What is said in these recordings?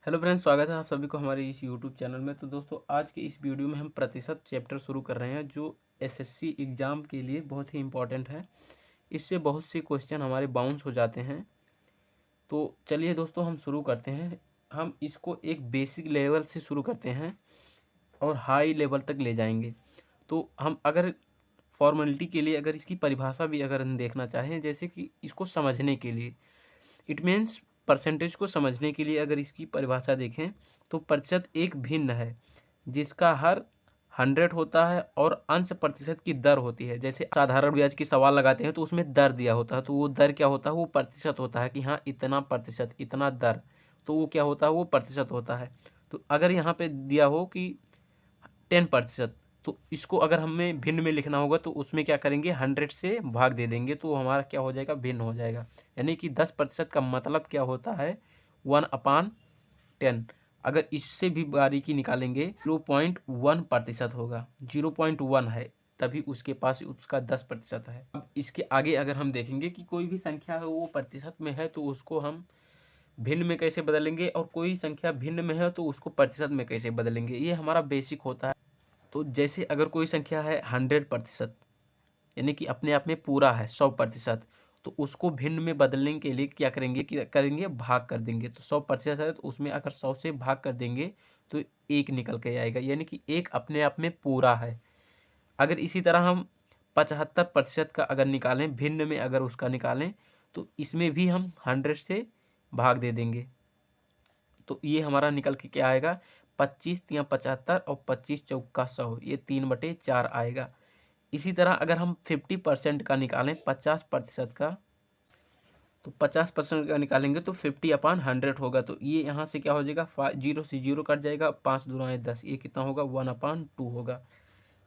Hello friends, स्वागत है आप सभी को हमारे इस यूट्यूब चैनल में। तो दोस्तों, आज के इस वीडियो में हम प्रतिशत चैप्टर शुरू कर रहे हैं जो एसएससी एग्ज़ाम के लिए बहुत ही इम्पोर्टेंट है। इससे बहुत से क्वेश्चन हमारे बाउंस हो जाते हैं। तो चलिए दोस्तों, हम शुरू करते हैं। हम इसको एक बेसिक लेवल से शुरू करते हैं और हाई लेवल तक ले जाएंगे। तो हम अगर फॉर्मेलिटी के लिए अगर इसकी परिभाषा भी अगर हम देखना चाहें, जैसे कि इसको समझने के लिए, इट मीन्स परसेंटेज को समझने के लिए अगर इसकी परिभाषा देखें तो प्रतिशत एक भिन्न है जिसका हर 100 होता है और अंश प्रतिशत की दर होती है। जैसे साधारण ब्याज की सवाल लगाते हैं तो उसमें दर दिया होता है, तो वो दर क्या होता है, वो प्रतिशत होता है कि हाँ इतना प्रतिशत, इतना दर, तो वो क्या होता है, वो प्रतिशत होता है। तो अगर यहाँ पे दिया हो कि 10%, तो इसको अगर हमें भिन्न में लिखना होगा तो उसमें क्या करेंगे, 100 से भाग दे देंगे, तो हमारा क्या हो जाएगा, भिन्न हो जाएगा। यानी कि 10% का मतलब क्या होता है, 1/10। अगर इससे भी बारीकी निकालेंगे 0.1% होगा, 0.1 है तभी उसके पास उसका 10% है। अब इसके आगे अगर हम देखेंगे कि कोई भी संख्या है वो प्रतिशत में है तो उसको हम भिन्न में कैसे बदलेंगे, और कोई संख्या भिन्न में है तो उसको प्रतिशत में कैसे बदलेंगे, ये हमारा बेसिक होता है। तो जैसे अगर कोई संख्या है 100%, यानी कि अपने आप में पूरा है 100%, तो उसको भिन्न में बदलने के लिए क्या करेंगे कि करेंगे, भाग कर देंगे। तो 100% है तो उसमें अगर 100 से भाग कर देंगे तो एक निकल के आएगा, यानी कि एक अपने आप में पूरा है। अगर इसी तरह हम 75% का अगर निकालें, भिन्न में अगर उसका निकालें, तो इसमें भी हम 100 से भाग दे देंगे, तो ये हमारा निकल के क्या आएगा, 25 या 75 और 25 चौका 100, ये 3/4 आएगा। इसी तरह अगर हम 50% का निकालें, 50% का, तो 50% का निकालेंगे तो 50/100 होगा। तो ये यहाँ से क्या हो जाएगा, 0 से 0 कट जाएगा, 5 दूना 10, ये कितना होगा, 1/2 होगा।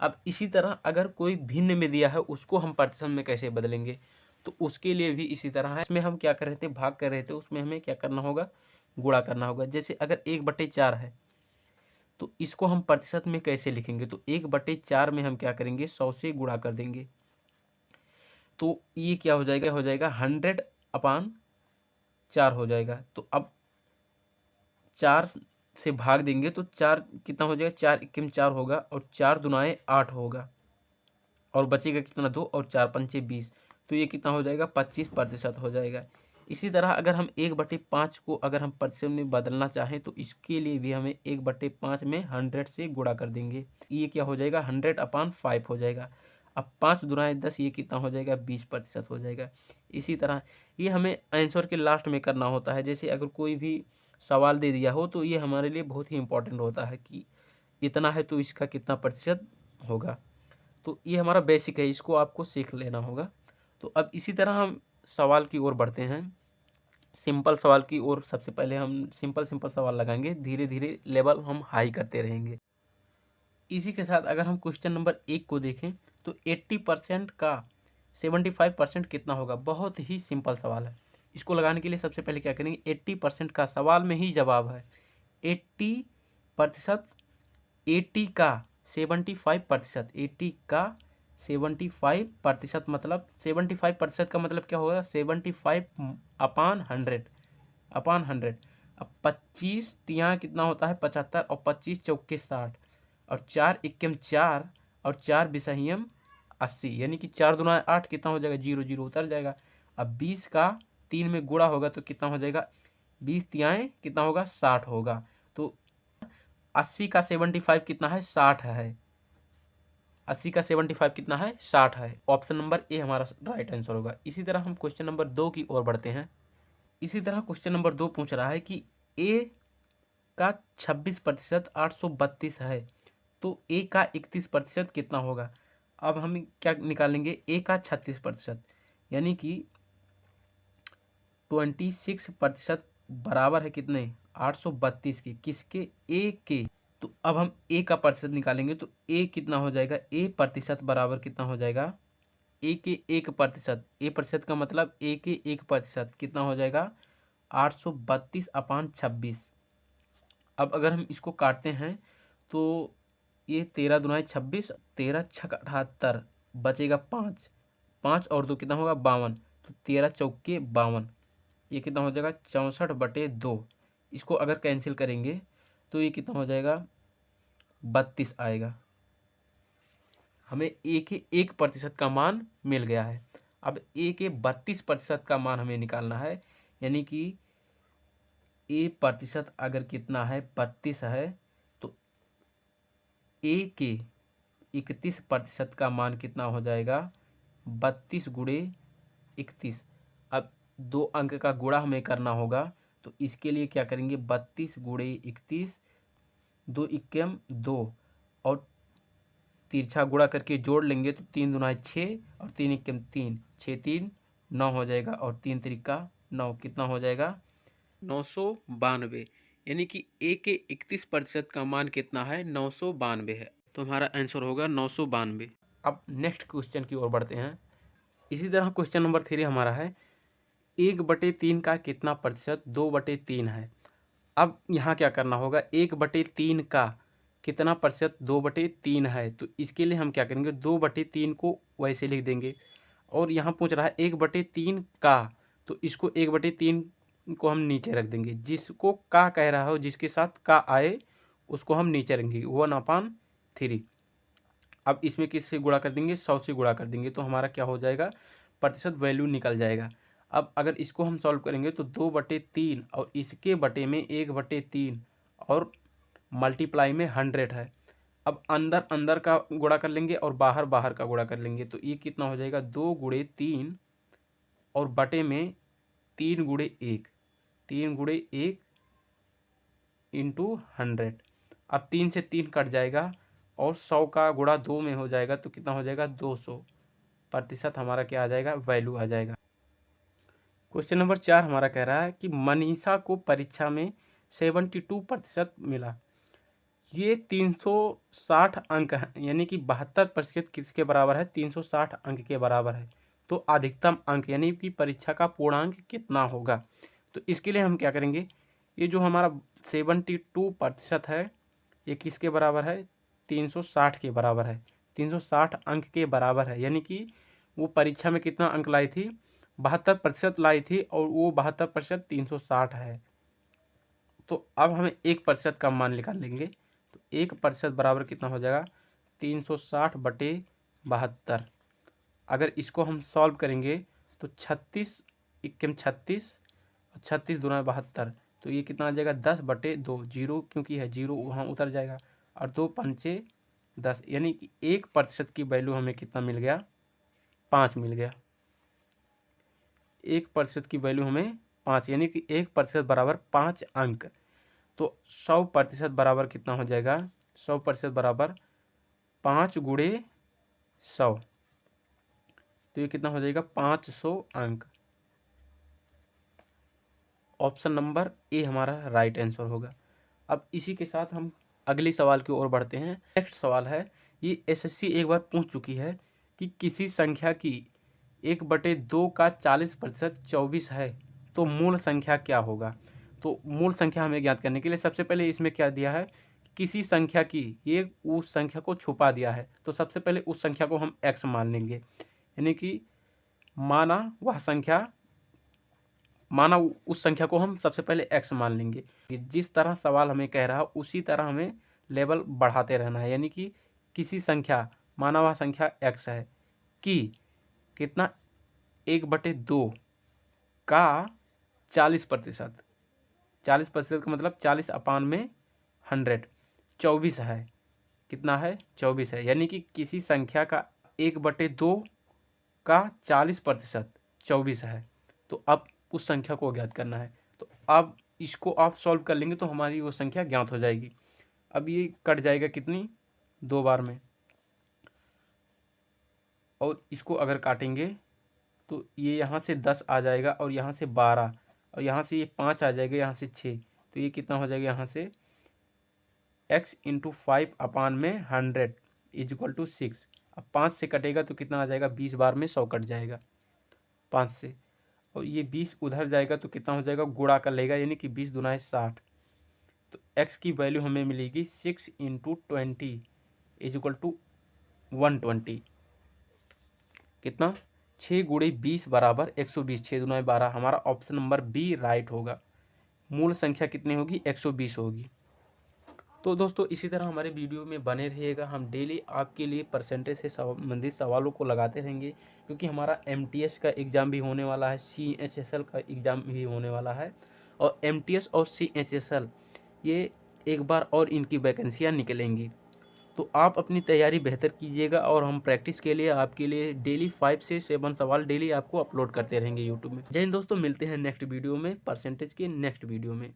अब इसी तरह अगर कोई भिन्न में दिया है उसको हम प्रतिशत में कैसे बदलेंगे, तो उसके लिए भी इसी तरह है। इसमें हम क्या कर रहे थे, भाग कर रहे थे, उसमें हमें क्या करना होगा, गुणा करना होगा। जैसे अगर 1/4 है तो इसको हम प्रतिशत में कैसे लिखेंगे, तो 1/4 में हम क्या करेंगे, 100 से गुणा कर देंगे, तो ये क्या हो जाएगा 100/4 हो जाएगा। तो अब 4 से भाग देंगे तो 4 कितना हो जाएगा, 4 1 4 होगा, और 4 दुनाए 8 होगा, और बचेगा कितना, 2, और 4 पंचे 20, तो ये कितना हो जाएगा, 25% हो जाएगा। इसी तरह अगर हम 1/5 को अगर हम प्रतिशत में बदलना चाहें तो इसके लिए भी हमें 1/5 में 100 से गुणा कर देंगे, ये क्या हो जाएगा, 100/5 हो जाएगा। अब 5 दुनाए 10, ये कितना हो जाएगा, 20% हो जाएगा। इसी तरह ये हमें आंसर के लास्ट में करना होता है। जैसे अगर कोई भी सवाल दे दिया हो तो ये हमारे लिए बहुत ही इंपॉर्टेंट होता है कि इतना है तो इसका कितना प्रतिशत होगा। तो ये हमारा बेसिक है, इसको आपको सीख लेना होगा। तो अब इसी तरह हम सवाल की ओर बढ़ते हैं, सिंपल सवाल की ओर। सबसे पहले हम सिंपल सवाल लगाएंगे, धीरे धीरे लेवल हम हाई करते रहेंगे। इसी के साथ अगर हम क्वेश्चन नंबर 1 को देखें तो 80% का 75% कितना होगा। बहुत ही सिंपल सवाल है। इसको लगाने के लिए सबसे पहले क्या करेंगे, 80% का सवाल में ही जवाब है, 80%, 80 का 75%, 80 का 75% मतलब 75% का मतलब क्या होगा, 75/100। अब 25 तिया कितना होता है, 75, और 25 चौके 60, और 4 इक्कीम 4, और 4 बिसहियम 80, यानी कि 4 दूना 8, कितना हो जाएगा, 0 0 उतर जाएगा। अब 20 का 3 में गुणा होगा तो कितना हो जाएगा, 20 तियाएँ कितना होगा, 60 होगा। तो 80 का 75 कितना है, 60 है। 80 का 75 कितना है, 60 है। ऑप्शन नंबर ए हमारा राइट आंसर होगा। इसी तरह हम क्वेश्चन नंबर 2 की ओर बढ़ते हैं। इसी तरह क्वेश्चन नंबर 2 पूछ रहा है कि ए का 26% 832 है, तो ए का 31% कितना होगा। अब हम क्या निकालेंगे, ए का 36%, यानी कि 26% बराबर है कितने, 832 के, किसके, ए के। तो अब हम ए का प्रतिशत निकालेंगे तो ए कितना हो जाएगा, ए प्रतिशत बराबर कितना हो जाएगा, ए के 1%, ए प्रतिशत का मतलब ए के 1% कितना हो जाएगा, 832/26। अब अगर हम इसको काटते हैं तो ये 13 दुनाई 26, 13 छक 78, बचेगा 5, 5 और 2 कितना होगा, 52, तो 13 चौके 52, ये कितना हो जाएगा, 64/2, इसको अगर कैंसिल करेंगे तो ये कितना हो जाएगा, 32 आएगा। हमें ए के 1% का मान मिल गया है। अब ए के 32% का मान हमें निकालना है, यानी कि ए प्रतिशत अगर कितना है, 32 है, तो ए के 31% का मान कितना हो जाएगा, 32 गुणे 31। अब 2 अंक का गुणा हमें करना होगा, तो इसके लिए क्या करेंगे, 32 गुणे 31, 2 इक्कम 2, और तिरछा गुणा करके जोड़ लेंगे तो 3 दूना 6 और 3 इक्कम 3, 6 3 9 हो जाएगा, और 3 तिरिका 9, कितना हो जाएगा, 992। यानी कि ए के 31% का मान कितना है, 992 है। तो हमारा आंसर होगा 992। अब नेक्स्ट क्वेश्चन की ओर बढ़ते हैं। इसी तरह क्वेश्चन नंबर 3 हमारा है, 1/3 का कितना प्रतिशत 2/3 है। अब यहाँ क्या करना होगा, 1/3 का कितना प्रतिशत 2/3 है, तो इसके लिए हम क्या करेंगे, 2/3 को वैसे लिख देंगे, और यहाँ पूछ रहा है 1/3 का, तो इसको 1/3 को हम नीचे रख देंगे। जिसको का कह रहा हो, जिसके साथ का आए उसको हम नीचे रखेंगे, 1/3। अब इसमें किससे गुणा कर देंगे, 100 से गुणा कर देंगे, तो हमारा क्या हो जाएगा, प्रतिशत वैल्यू निकल जाएगा। अब अगर इसको हम सॉल्व करेंगे तो 2/3 और इसके बटे में 1/3 और मल्टीप्लाई में 100 है। अब अंदर अंदर का गुणा कर लेंगे और बाहर बाहर का गुणा कर लेंगे, तो ये कितना हो जाएगा, 2 गुणे 3 और बटे में 3 गुणे 1, 3 गुणे 1 इंटू 100। अब 3 से 3 कट जाएगा और 100 का गुणा 2 में हो जाएगा, तो कितना हो जाएगा, 200 प्रतिशत हमारा क्या आ जाएगा, वैल्यू आ जाएगा। क्वेश्चन नंबर 4 हमारा कह रहा है कि मनीषा को परीक्षा में 72% मिला। ये 360 अंक है, यानी कि 72% किसके बराबर है, 360 अंक के बराबर है। तो अधिकतम अंक यानी कि परीक्षा का पूर्णांक कितना होगा। तो इसके लिए हम क्या करेंगे, ये जो हमारा 72% है, ये किसके बराबर है, 360 के बराबर है। 360 अंक के बराबर है, यानी कि वो परीक्षा में कितना अंक लाई थी, 72% लाई थी, और वो 72% 360 है। तो अब हमें 1% का मान निकाल लेंगे, तो 1% बराबर कितना हो जाएगा, 360/72। अगर इसको हम सॉल्व करेंगे तो 36 इक्कीम 36 और 36 दूना 72, तो ये कितना आ जाएगा, 10/2। जीरो क्योंकि है, जीरो वहाँ उतर जाएगा, और 2 पंचे 10, यानी कि 1% की वैल्यू हमें कितना मिल गया, 5 मिल गया। 1% की वैल्यू हमें 5, यानी कि 1% बराबर 5 अंक। तो 100% बराबर कितना हो जाएगा, 100% बराबर 5 गुणे 100, तो ये कितना हो जाएगा, 500 अंक। ऑप्शन नंबर ए हमारा राइट आंसर होगा। अब इसी के साथ हम अगले सवाल की ओर बढ़ते हैं। नेक्स्ट सवाल है, ये एसएससी एक बार पूछ चुकी है कि किसी संख्या की 1/2 का 40% 24 है, तो मूल संख्या क्या होगा। तो मूल संख्या हमें ज्ञात करने के लिए सबसे पहले इसमें क्या दिया है, किसी संख्या की, ये उस संख्या को छुपा दिया है, तो सबसे पहले उस संख्या को हम x मान लेंगे, यानी कि माना उस संख्या को हम सबसे पहले x मान लेंगे। जिस तरह सवाल हमें कह रहा है उसी तरह हमें लेवल बढ़ाते रहना है, यानी कि किसी संख्या, माना वह संख्या x है, कि कितना, 1/2 का 40%, 40% का मतलब 40/100, 24 है, कितना है, 24 है, यानी कि किसी संख्या का 1/2 का 40% 24 है। तो अब उस संख्या को ज्ञात करना है, तो अब इसको आप सॉल्व कर लेंगे तो हमारी वो संख्या ज्ञात हो जाएगी। अब ये कट जाएगा कितनी, 2 बार में, और इसको अगर काटेंगे तो ये यहाँ से 10 आ जाएगा, और यहाँ से 12, और यहाँ से ये 5 आ जाएगा, यहाँ से 6, तो ये कितना हो जाएगा, यहाँ से x × 5/100 = 6। अब 5 से कटेगा तो कितना आ जाएगा, 20 बार में 100 कट जाएगा 5 से, और ये 20 उधर जाएगा तो कितना हो जाएगा, गुणा कर लेगा, यानी कि 20 दूना 60। तो x की वैल्यू हमें मिलेगी 6 × 20 = 120। कितना, 6 × 20 बराबर 120, 6 दूना 12। हमारा ऑप्शन नंबर बी राइट होगा। मूल संख्या कितनी होगी, 120 होगी। तो दोस्तों इसी तरह हमारे वीडियो में बने रहिएगा। हम डेली आपके लिए परसेंटेज से संबंधित सवालों को लगाते रहेंगे, क्योंकि हमारा MTS का एग्ज़ाम भी होने वाला है, CHSL का एग्ज़ाम भी होने वाला है। और MTS और CHSL ये एक बार और इनकी वैकेंसियाँ निकलेंगी। तो आप अपनी तैयारी बेहतर कीजिएगा, और हम प्रैक्टिस के लिए आपके लिए डेली 5 से 7 सवाल डेली आपको अपलोड करते रहेंगे यूट्यूब में। जय हिंद दोस्तों, मिलते हैं नेक्स्ट वीडियो में, परसेंटेज के नेक्स्ट वीडियो में।